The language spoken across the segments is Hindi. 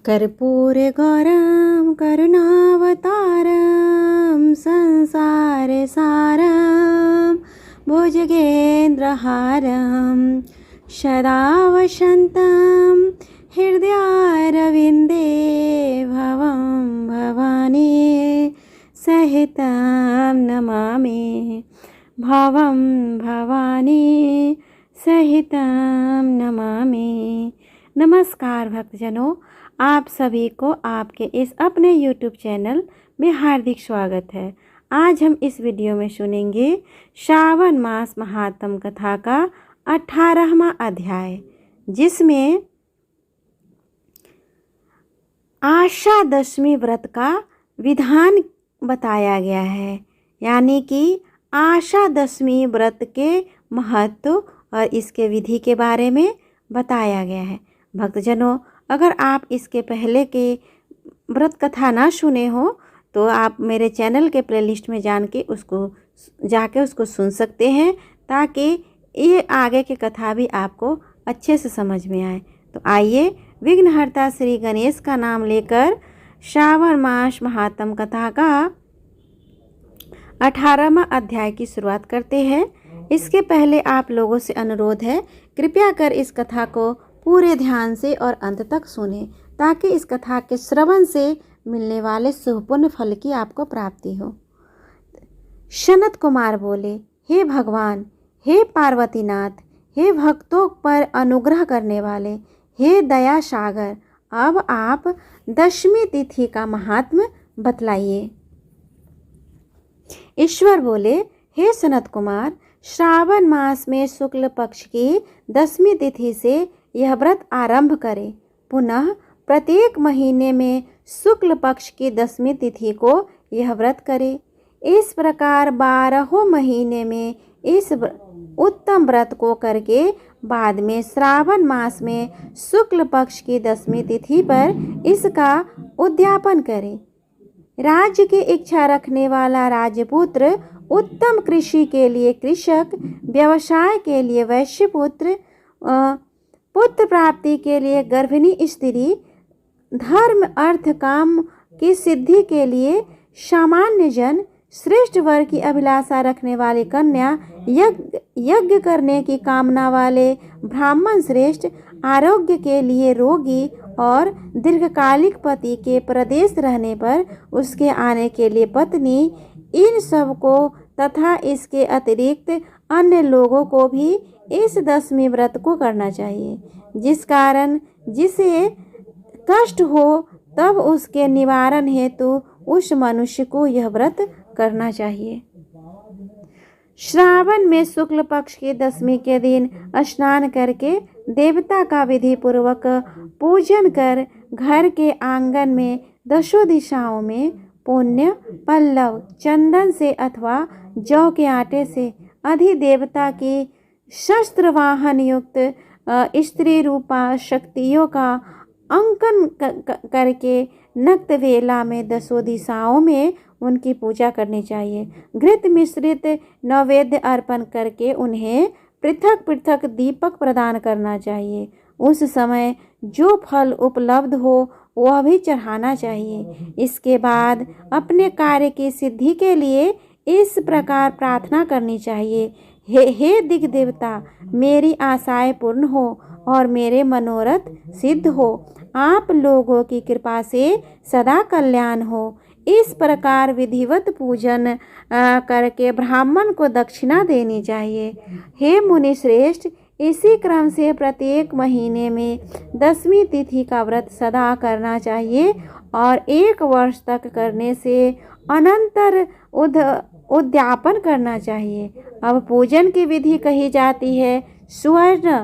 कर्पूरगौरं करुणावतारं संसारसारं भुजगेन्द्रहारं सदा वसन्तं हृदयारविन्दे भवं भवानी सहितं नमामि भवं भवानी सहितं नमामि। नमस्कार भक्तजनों, आप सभी को आपके इस अपने YouTube चैनल में हार्दिक स्वागत है। आज हम इस वीडियो में सुनेंगे श्रावण मास महात्म कथा का 18वां अध्याय, जिसमें आशा दशमी व्रत का विधान बताया गया है, यानी कि आशा दशमी व्रत के महत्व और इसके विधि के बारे में बताया गया है। भक्तजनों, अगर आप इसके पहले के व्रत कथा ना सुने हो तो आप मेरे चैनल के प्लेलिस्ट में जाके उसको सुन सकते हैं, ताकि ये आगे की कथा भी आपको अच्छे से समझ में आए। तो आइए विघ्नहर्ता श्री गणेश का नाम लेकर श्रावण मास महात्म कथा का 18वां अध्याय की शुरुआत करते हैं। इसके पहले आप लोगों से अनुरोध है, कृपया कर इस कथा को पूरे ध्यान से और अंत तक सुने, ताकि इस कथा के श्रवण से मिलने वाले शुभपुण्य फल की आपको प्राप्ति हो। सनत कुमार बोले, हे भगवान, हे पार्वतीनाथ, हे भक्तों पर अनुग्रह करने वाले, हे दया सागर, अब आप दशमी तिथि का महात्म्य बतलाइए। ईश्वर बोले, हे सनत कुमार, श्रावण मास में शुक्ल पक्ष की दशमी तिथि से यह व्रत आरंभ करें। पुनः प्रत्येक महीने में शुक्ल पक्ष की दशमी तिथि को यह व्रत करें। इस प्रकार 12 महीने में इस उत्तम व्रत को करके बाद में श्रावण मास में शुक्ल पक्ष की दशमी तिथि पर इसका उद्यापन करें। राज्य की इच्छा रखने वाला राजपुत्र, उत्तम कृषि के लिए कृषक, व्यवसाय के लिए वैश्यपुत्र, पुत्र प्राप्ति के लिए गर्भिणी स्त्री, धर्म अर्थ काम की सिद्धि के लिए सामान्य जन, श्रेष्ठ वर की अभिलाषा रखने वाली कन्या, यज्ञ करने की कामना वाले ब्राह्मण श्रेष्ठ, आरोग्य के लिए रोगी और दीर्घकालिक पति के प्रदेश रहने पर उसके आने के लिए पत्नी, इन सब को तथा इसके अतिरिक्त अन्य लोगों को भी इस दशमी व्रत को करना चाहिए। जिस कारण जिसे कष्ट हो तब उसके निवारण हेतु उस मनुष्य को यह व्रत करना चाहिए। श्रावण में शुक्ल पक्ष की दशमी के दिन स्नान करके देवता का विधि पूर्वक पूजन कर घर के आंगन में दशों दिशाओं में पुण्य पल्लव चंदन से अथवा जौ के आटे से अधिदेवता की शस्त्र वाहन युक्त स्त्री रूपा शक्तियों का अंकन करके नक्त वेला में दशों दिशाओं में उनकी पूजा करनी चाहिए। घृत मिश्रित नैवेद्य अर्पण करके उन्हें पृथक पृथक दीपक प्रदान करना चाहिए। उस समय जो फल उपलब्ध हो वह भी चढ़ाना चाहिए। इसके बाद अपने कार्य की सिद्धि के लिए इस प्रकार प्रार्थना करनी चाहिए, हे दिग देवता, मेरी आशाएं पूर्ण हो और मेरे मनोरथ सिद्ध हो। आप लोगों की कृपा से सदा कल्याण हो। इस प्रकार विधिवत पूजन करके ब्राह्मण को दक्षिणा देनी चाहिए। हे मुनि श्रेष्ठ, इसी क्रम से प्रत्येक महीने में दशमी तिथि का व्रत सदा करना चाहिए और 1 वर्ष तक करने से अनंतर उद्यापन करना चाहिए। अब पूजन की विधि कही जाती है। स्वर्ण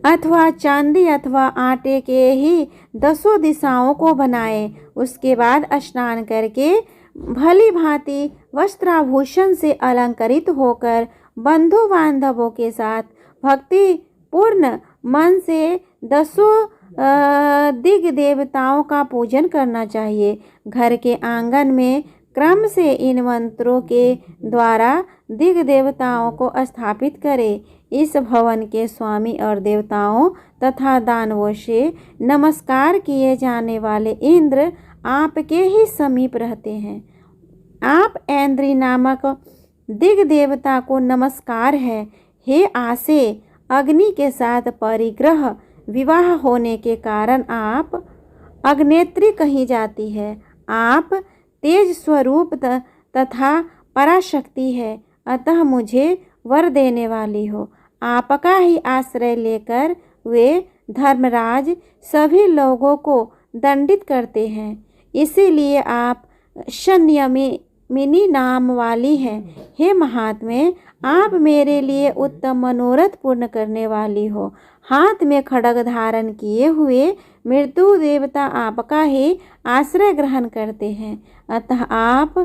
अथवा चांदी अथवा आटे के ही दशों दिशाओं को बनाएं। उसके बाद स्नान करके भली भांति वस्त्राभूषण से अलंकृत होकर बंधु बांधवों के साथ भक्ति पूर्ण मन से दसों दिग देवताओं का पूजन करना चाहिए। घर के आंगन में क्रम से इन मंत्रों के द्वारा दिग देवताओं को स्थापित करें। इस भवन के स्वामी और देवताओं तथा दानवों से नमस्कार किए जाने वाले इंद्र आपके ही समीप रहते हैं। आप ऐन्द्री नामक दिग देवता को नमस्कार है। हे आसे, अग्नि के साथ परिग्रह विवाह होने के कारण आप अग्नेत्री कही जाती है। आप तेज स्वरूप तथा पराशक्ति है, अतः मुझे वर देने वाली हो। आपका ही आश्रय लेकर वे धर्मराज सभी लोगों को दंडित करते हैं, इसीलिए आप संयमिनी नाम वाली हैं। हे महात्मे, आप मेरे लिए उत्तम मनोरथ पूर्ण करने वाली हो। हाथ में खड्ग धारण किए हुए मृत्यु देवता आपका ही आश्रय ग्रहण करते हैं, अतः आप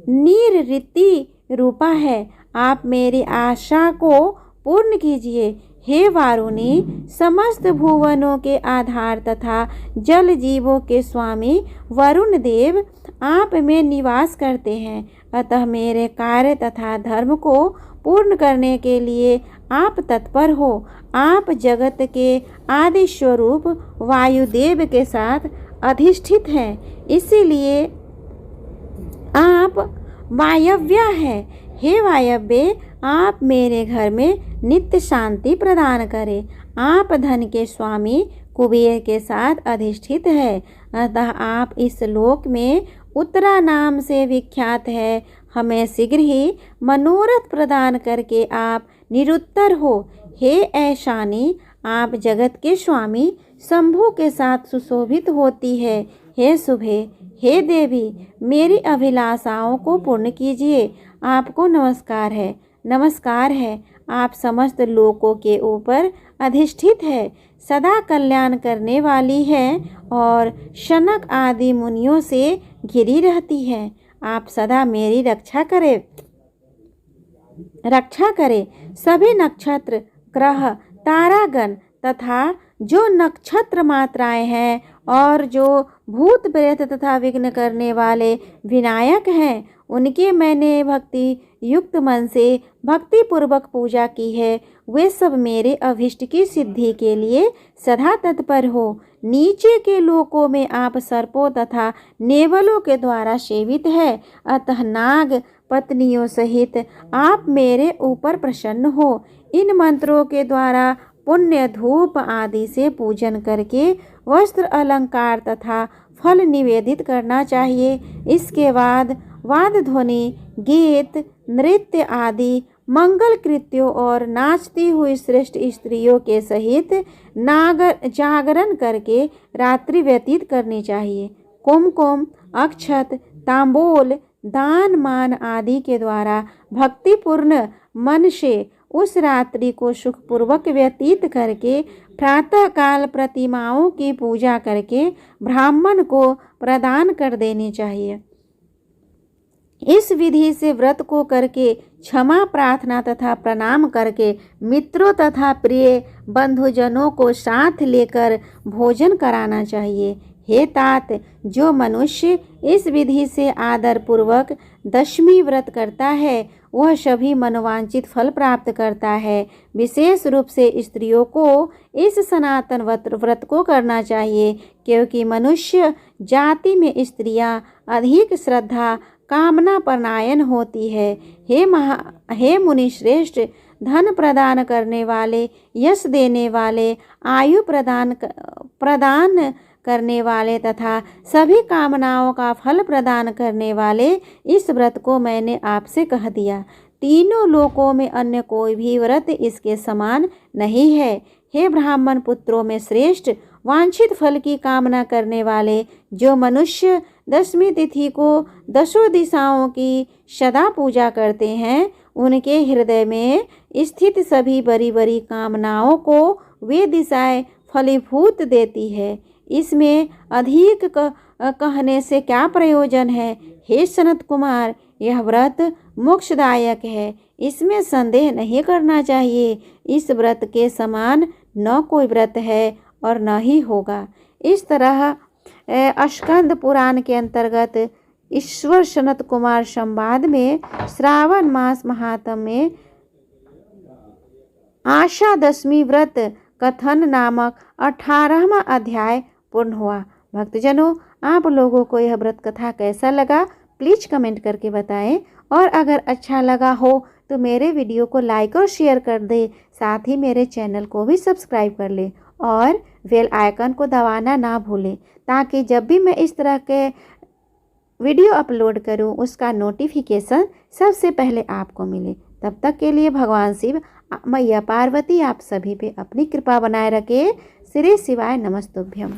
निरृति रूपा है। आप मेरी आशा को पूर्ण कीजिए। हे वारुणी, समस्त भुवनों के आधार तथा जल जीवों के स्वामी वरुण देव आप में निवास करते हैं, अतः मेरे कार्य तथा धर्म को पूर्ण करने के लिए आप तत्पर हो। आप जगत के आदि स्वरूप वायुदेव के साथ अधिष्ठित हैं, इसीलिए आप वायव्य हैं। हे वायव्य, आप मेरे घर में नित्य शांति प्रदान करें। आप धन के स्वामी कुबेर के साथ अधिष्ठित है, अतः आप इस लोक में उत्तरा नाम से विख्यात है। हमें शीघ्र ही मनोरथ प्रदान करके आप निरुत्तर हो। हे ऐशानी, आप जगत के स्वामी शंभु के साथ सुशोभित होती है। हे शुभे, हे देवी, मेरी अभिलाषाओं को पूर्ण कीजिए। आपको नमस्कार है, नमस्कार है। आप समस्त लोकों के ऊपर अधिष्ठित है, सदा कल्याण करने वाली है और शनक आदि मुनियों से घिरी रहती है। आप सदा मेरी रक्षा करें। सभी नक्षत्र, ग्रह, तारागण तथा जो नक्षत्र मात्राएं हैं और जो भूत प्रेत तथा विघ्न करने वाले विनायक हैं, उनके मैंने भक्ति युक्त मन से भक्ति पूर्वक पूजा की है। वे सब मेरे अभिष्ट की सिद्धि के लिए सदा तत्पर हो। नीचे के लोकों में आप सर्पों तथा नेवलों के द्वारा सेवित है, अतः नाग पत्नियों सहित आप मेरे ऊपर प्रसन्न हो। इन मंत्रों के द्वारा पुण्य धूप आदि से पूजन करके वस्त्र अलंकार तथा फल निवेदित करना चाहिए। इसके बाद वाद ध्वनि, गीत, नृत्य आदि मंगल कृत्यों और नाचती हुई श्रेष्ठ स्त्रियों के सहित जागरण करके रात्रि व्यतीत करनी चाहिए। कुमकुम, अक्षत, तांबूल, दान मान आदि के द्वारा भक्तिपूर्ण मन से उस रात्रि को सुखपूर्वक व्यतीत करके प्रातः काल प्रतिमाओं की पूजा करके ब्राह्मण को प्रदान कर देनी चाहिए। इस विधि से व्रत को करके क्षमा प्रार्थना तथा प्रणाम करके मित्रों तथा प्रिय बंधुजनों को साथ लेकर भोजन कराना चाहिए। हे तात, जो मनुष्य इस विधि से आदर पूर्वक दशमी व्रत करता है, वह सभी मनोवांछित फल प्राप्त करता है। विशेष रूप से स्त्रियों को इस सनातन व्रत को करना चाहिए, क्योंकि मनुष्य जाति में स्त्रियां अधिक श्रद्धा कामना परायण होती है। हे मुनि श्रेष्ठ, धन प्रदान करने वाले, यश देने वाले, आयु प्रदान करने वाले तथा सभी कामनाओं का फल प्रदान करने वाले इस व्रत को मैंने आपसे कह दिया। तीनों लोकों में अन्य कोई भी व्रत इसके समान नहीं है। हे ब्राह्मण पुत्रों में श्रेष्ठ, वांछित फल की कामना करने वाले जो मनुष्य दशमी तिथि को दसों दिशाओं की सदा पूजा करते हैं, उनके हृदय में स्थित सभी बड़ी बड़ी कामनाओं को वे दिशाएं फलीभूत देती है। इसमें अधिक कहने से क्या प्रयोजन है। हे सनत कुमार, यह व्रत मोक्षदायक है, इसमें संदेह नहीं करना चाहिए। इस व्रत के समान न कोई व्रत है और न ही होगा। इस तरह स्कंद पुराण के अंतर्गत ईश्वर सनत कुमार संवाद में श्रावण मास महात्म में आशा दशमी व्रत कथन नामक 18वां अध्याय पूर्ण हुआ। भक्तजनों, आप लोगों को यह व्रत कथा कैसा लगा प्लीज कमेंट करके बताएं, और अगर अच्छा लगा हो तो मेरे वीडियो को लाइक और शेयर कर दे, साथ ही मेरे चैनल को भी सब्सक्राइब कर ले और बेल आइकन को दबाना ना भूलें, ताकि जब भी मैं इस तरह के वीडियो अपलोड करूं उसका नोटिफिकेशन सबसे पहले आपको मिले। तब तक के लिए भगवान शिव मैया पार्वती आप सभी पे अपनी कृपा बनाए रखे। श्री शिवाय नमस्तुभ्यम।